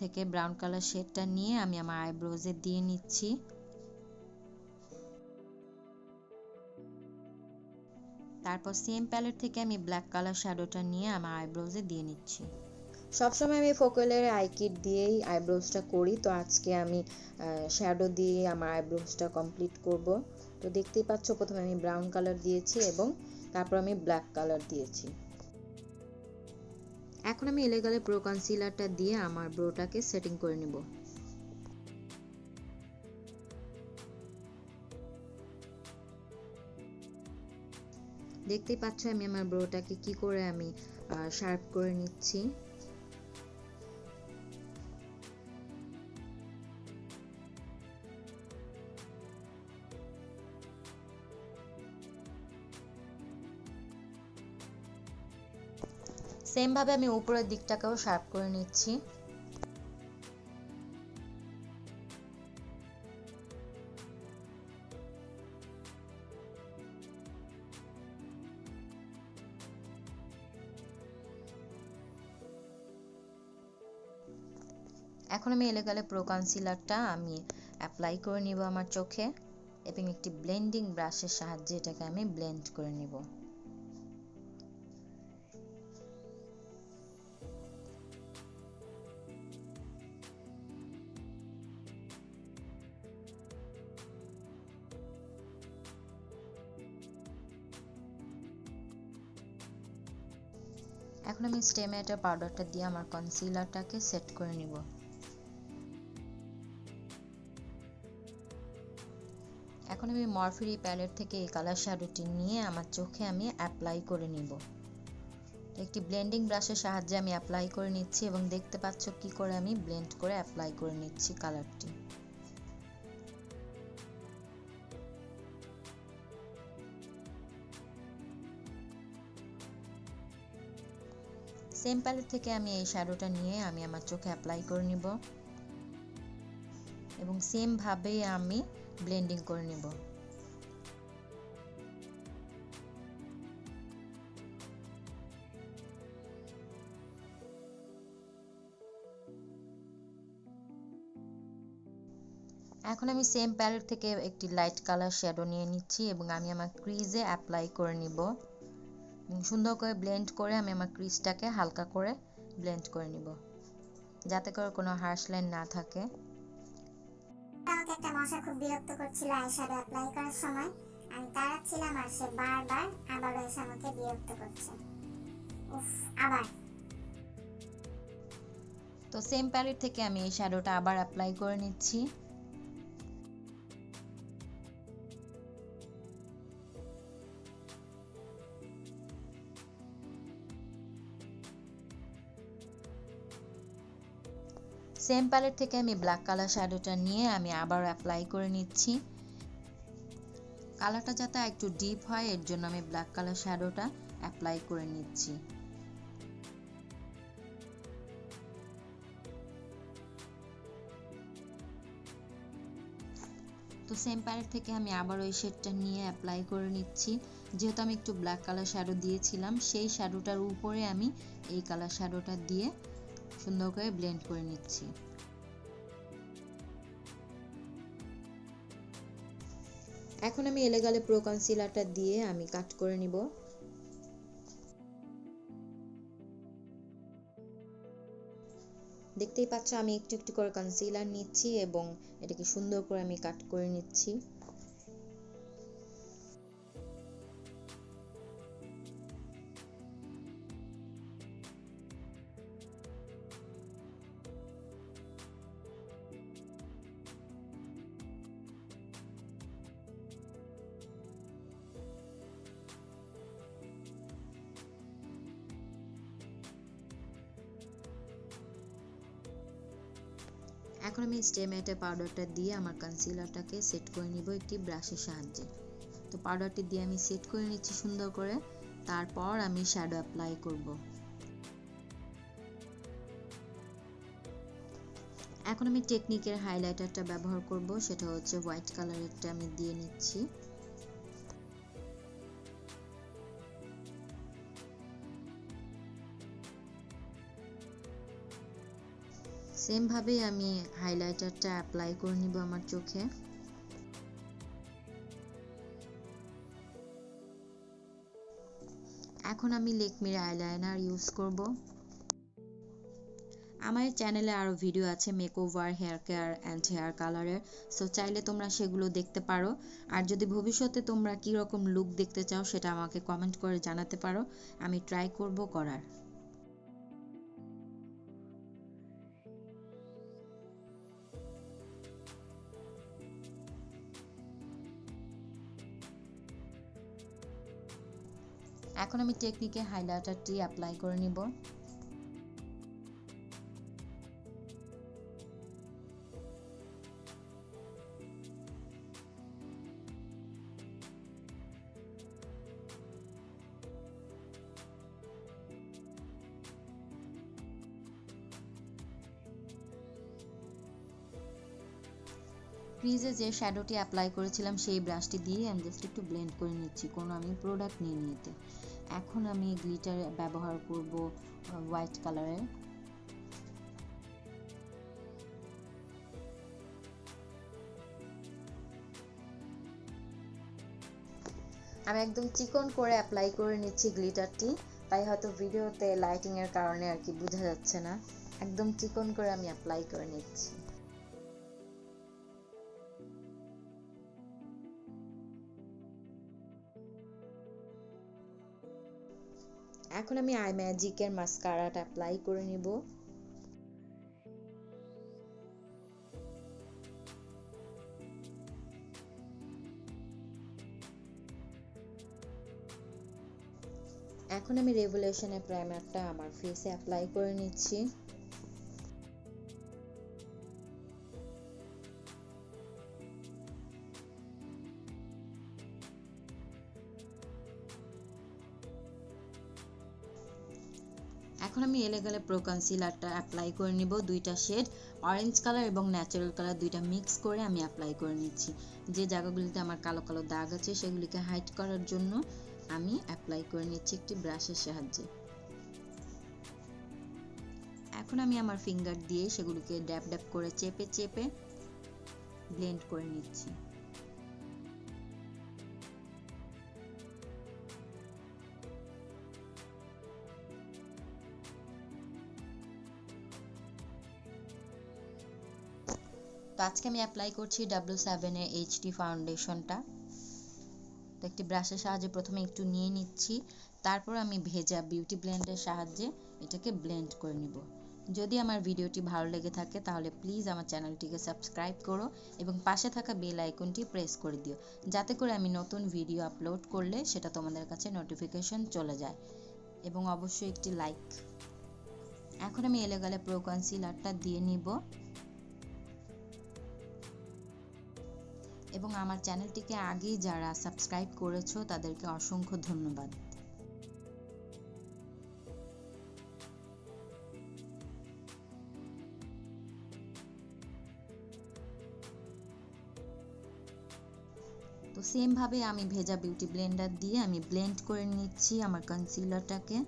থেকে brown colour শেডটা নিয়ে আমি আমার আইব্রোজে দিয়ে নিচ্ছি। তারপর সেম প্যালেট থেকে আমি ব্ল্যাক কালার শ্যাডোটা নিয়ে আমার আইব্রোজে দিয়ে নিচ্ছি। সবসময় আমি ফোকালের আই কিট দিয়েই আইব্রোজটা করি, তো আজকে আমি শ্যাডো দিয়ে আমার আইব্রোজটা কমপ্লিট করব। তো দেখতেই পাচ্ছ প্রথমে আমি ব্রাউন কালার দিয়েছি এবং তারপর আমি ব্ল্যাক কালার দিয়েছি। এখন আমি এলেগালে প্রো কনসিলারটা দিয়ে আমার ব্রোটাকে সেটিং করে নিব। দেখতেই পাচ্ছ আমি আমার ব্রোটাকে কি করে আমি শার্প করে নিচ্ছি। সেম ভাবে আমি উপরের দিকটাকেও শার্প করে নিচ্ছি। এখন আমি এলেগালে প্রো কনসিলারটা আমি অ্যাপ্লাই করে নিব আমার চোখে এবং একটি ব্লেন্ডিং ব্রাশের সাহায্যে এটাকে আমি ব্লেন্ড করে নিব। এখন আমি স্টে ম্যাটের পাউডারটা দিয়ে আমার কনসিলারটাকে সেট করে নিব। এখন আমি মরফি প্যালেট থেকে এই কালার শ্যাডোটি নিয়ে আমার চোখে আমি অ্যাপ্লাই করে নিব। একটি ব্লেন্ডিং ব্রাশের সাহায্যে আমি অ্যাপ্লাই করে নিচ্ছি এবং দেখতে পাচ্ছ কি করে আমি ব্লেন্ড করে অ্যাপ্লাই করে নিচ্ছি কালারটি। সেম প্যালেট থেকে আমি এই শ্যাডোটা নিয়ে আমি আমার চোখে অ্যাপ্লাই করে নিব এবং সেম ভাবেই আমি ব্লেন্ডিং করে নিব। এখন আমি সেম প্যালেট থেকে একটি লাইট কালার শ্যাডো নিয়ে নিচ্ছি এবং আমি আমার ক্রিজে অ্যাপ্লাই করে নিব। সুন্দর করে ব্লেন্ড করে আমি আমার ক্রিজটাকে হালকা করে ব্লেন্ড করে নিব যাতে করে কোনো হার্শ লাইন না থাকে। আমাকে একটা মশা খুব বিরক্ত করছিল আইশ্যাডো অ্যাপ্লাই করার সময়। আমি তাড়াচ্ছিলাম আর সে বারবার আবারও এসে আমাকে বিরক্ত করছে। উফ, আবার। তো সেম প্যালেট থেকে আমি এই শ্যাডোটা আবার অ্যাপ্লাই করে নিচ্ছি। সেম প্যালেট থেকে আমি ব্ল্যাক কালার শ্যাডোটা নিয়ে আমি আবার অ্যাপ্লাই করে নিচ্ছি। কালারটা যাতে একটু ডিপ হয় এর জন্য আমি ব্ল্যাক কালার শ্যাডোটা অ্যাপ্লাই করে নিচ্ছি। তো সেম প্যালেট থেকে আমি আবার ওই শেডটা নিয়ে অ্যাপ্লাই করে নিচ্ছি। যেহেতু আমি একটু ব্ল্যাক কালার শ্যাডো দিয়েছিলাম সেই শ্যাডোটার উপরে আমি এই কালার শ্যাডোটা দিয়ে সুন্দর করে ব্লেন্ড করে নিচ্ছি। এখন আমি এলেগালে প্রো কনসিলারটা দিয়ে আমি কাট করে নিব। দেখতেই পাচ্ছ আমি একটু একটু করে কনসিলার নিচ্ছি এবং এটাকে সুন্দর করে আমি কাট করে নিচ্ছি। এখন আমি স্টে ম্যাটের পাউডারটা দিয়ে আমার কনসিলারটাকে সেট করে নিব একটি ব্রাশের সাহায্যে। তো পাউডারটি দিয়ে আমি সেট করে নিচ্ছি সুন্দর করে, তারপর আমি শ্যাডো অ্যাপ্লাই করব। এখন আমি টেকনিকের হাইলাইটারটা ব্যবহার করব, সেটা হচ্ছে হোয়াইট কালারেরটা আমি দিয়ে নিচ্ছি। সেম ভাবেই আমি হাইলাইটারটা অ্যাপ্লাই করে নিব আমার চোখে। এখন আমি লেকমির আইলাইনার ইউজ করব। আমার চ্যানেলে আরও ভিডিও আছে makeover, hair care and hair কালারের, সো চাইলে তোমরা সেগুলো দেখতে পারো। আর যদি ভবিষ্যতে তোমরা কীরকম লুক দেখতে চাও সেটা আমাকে কমেন্ট করে জানাতে পারো, আমি ট্রাই করব করার। এখন আমি টেকনিকে হাইলাইটারটি অ্যাপ্লাই করে নিব। ক্রিজে যে শ্যাডোটি অ্যাপ্লাই করেছিলাম সেই ব্রাশটি দিয়ে আমি জাস্ট একটু ব্লেন্ড করে নিচ্ছি, কোনো আমি প্রোডাক্ট নিয়ে নিতে। এখন আমি গ্লিটার ব্যবহার করব হোয়াইট কালারের। আমি একদম চিকন করে অ্যাপ্লাই করে নিচ্ছি গ্লিটারটি, তাই হয়তো ভিডিওতে লাইটিং এর কারণে আর কি বোঝা যাচ্ছে না। একদম চিকন করে আমি অ্যাপ্লাই করে নিচ্ছি। এখন আমি আই ম্যাজিকের মাস্কারাটা অ্যাপ্লাই করে নিব। এখন আমি রেভলিউশনের প্রাইমারটা আমার ফেসে অ্যাপ্লাই করে নিচ্ছি। এখন আমি এলেগালে প্রো কনসিলারটা অ্যাপ্লাই করে নিব, দুইটা শেড অরেঞ্জ কালার এবং ন্যাচারাল কালার দুইটা মিক্স করে আমি অ্যাপ্লাই করে নিচ্ছি। যে জায়গাগুলিতে আমার কালো কালো দাগ আছে সেগুলিকে হাইড করার জন্য আমি অ্যাপ্লাই করে নিচ্ছি একটি ব্রাশের সাহায্যে। এখন আমি আমার ফিঙ্গার দিয়ে সেগুলিকে ড্যাব ড্যাব করে চেপে চেপে ব্লেন্ড করে নিচ্ছি। তো আজকে আমি অ্যাপ্লাই করছি W7 এর HD ফাউন্ডেশনটা। তো একটি ব্রাশের সাহায্যে প্রথমে একটু নিয়ে নিচ্ছি, তারপর আমি ভেজা বিউটি ব্লেন্ডের সাহায্যে এটাকে ব্লেন্ড করে নিব। যদি আমার ভিডিওটি ভালো লেগে থাকে তাহলে প্লিজ আমার চ্যানেলটিকে সাবস্ক্রাইব করো এবং পাশে থাকা বেল আইকনটি প্রেস করে দিও, যাতে করে আমি নতুন ভিডিও আপলোড করলে সেটা তোমাদের কাছে নোটিফিকেশন চলে যায়, এবং অবশ্যই একটি লাইক। এখন আমি এলেগালে প্রো কনসিলারটা দিয়ে নিব এবং আমার চ্যানেলটিকে আগেই যারা সাবস্ক্রাইব করেছো তাদেরকে অসংখ্য ধন্যবাদ। তো সেম ভাবে আমি ভেজা বিউটি ব্লেন্ডার দিয়ে আমি ব্লেন্ড করে নিচ্ছি আমার কনসিলারটাকে।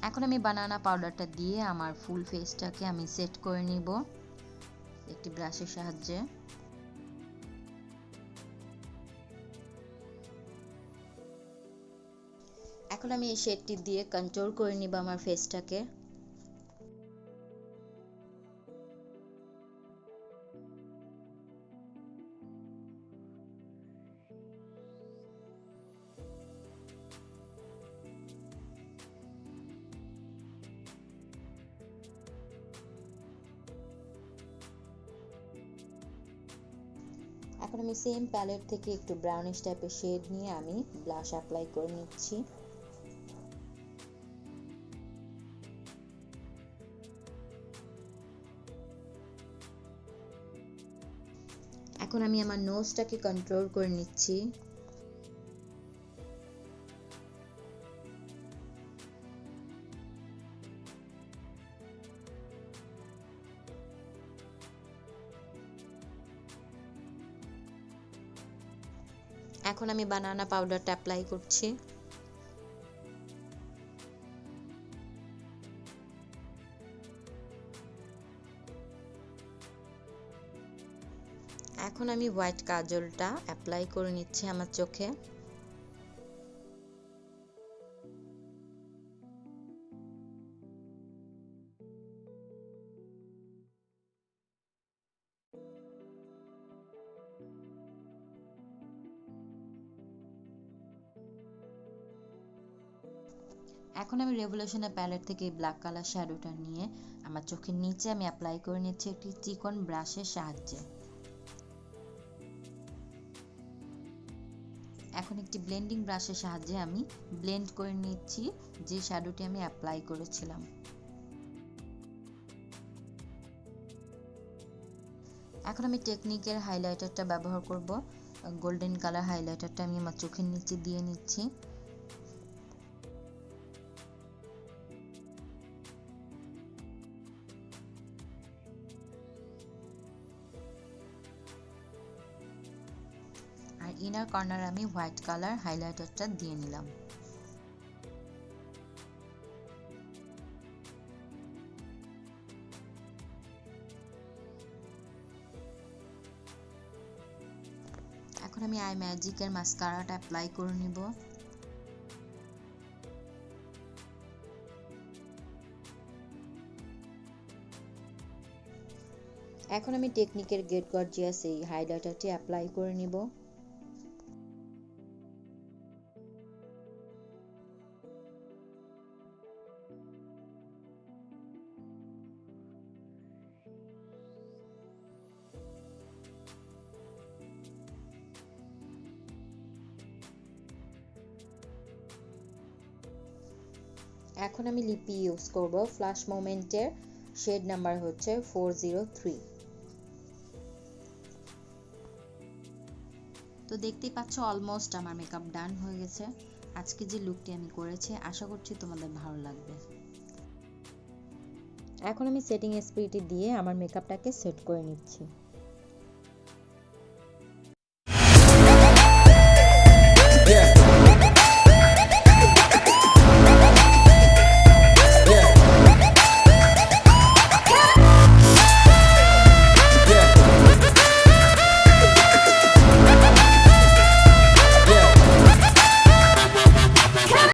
এখন আমি বানানা পাউডারটা দিয়ে আমার ফুল ফেসটাকে আমি সেট করে নিব একটি ব্রাশের সাহায্যে। এখন আমি এই শেডটি দিয়ে কন্ট্রোল করে নিব আমার ফেসটাকে। এখন আমি সেম প্যালেট থেকে একটু ব্রাউনিশ টাইপের শেড নিয়ে আমি ব্লাশ অ্যাপ্লাই করে নিচ্ছি। এখন আমি আমার নোজটাকে কন্ট্রোল করে নিচ্ছি। এখন আমি বানানা পাউডারটা অ্যাপ্লাই করছি। এখন আমি হোয়াইট কাজলটা অ্যাপ্লাই করে নিচ্ছি আমার চোখে। এখন আমি রেভলিউশনের প্যালেট থেকে এই ব্ল্যাক কালার শ্যাডোটা নিয়ে আমার চোখের নিচে আমি অ্যাপ্লাই করে নিচ্ছি একটি চিকন ব্রাশের সাহায্যে। এখন একটি ব্লেন্ডিং ব্রাশের সাহায্যে আমি ব্লেন্ড করে নিচ্ছি যে শ্যাডোটি আমি অ্যাপ্লাই করেছিলাম। এখন আমি টেকনিকের হাইলাইটারটা ব্যবহার করব। গোল্ডেন কালার হাইলাইটারটা আমি আমার চোখের নিচে দিয়ে নিচ্ছি। আর ইনার কর্নারে আমি হোয়াইট কালার হাইলাইটারটা দিয়ে নিলাম। এখন আমি আই ম্যাজিকের মাস্কারাটা অ্যাপ্লাই করে নিব। এখন আমি টেকনিকের গেট গর্জিয়াস এই হাইলাইটারটি অ্যাপ্লাই করে নিব। এখন আমি লিপি ইউজ করব। ফ্ল্যাশ মোমেন্টের শেড নাম্বার হচ্ছে 403। তো দেখতেই পাচ্ছ অলমোস্ট আমার মেকআপ ডান হয়ে গেছে। আজকে যে লুকটি আমি করেছি আশা করছি তোমাদের ভালো লাগবে। এখন আমি সেটিং স্প্রেটি দিয়ে আমার মেকআপটাকে সেট করে নিচ্ছি।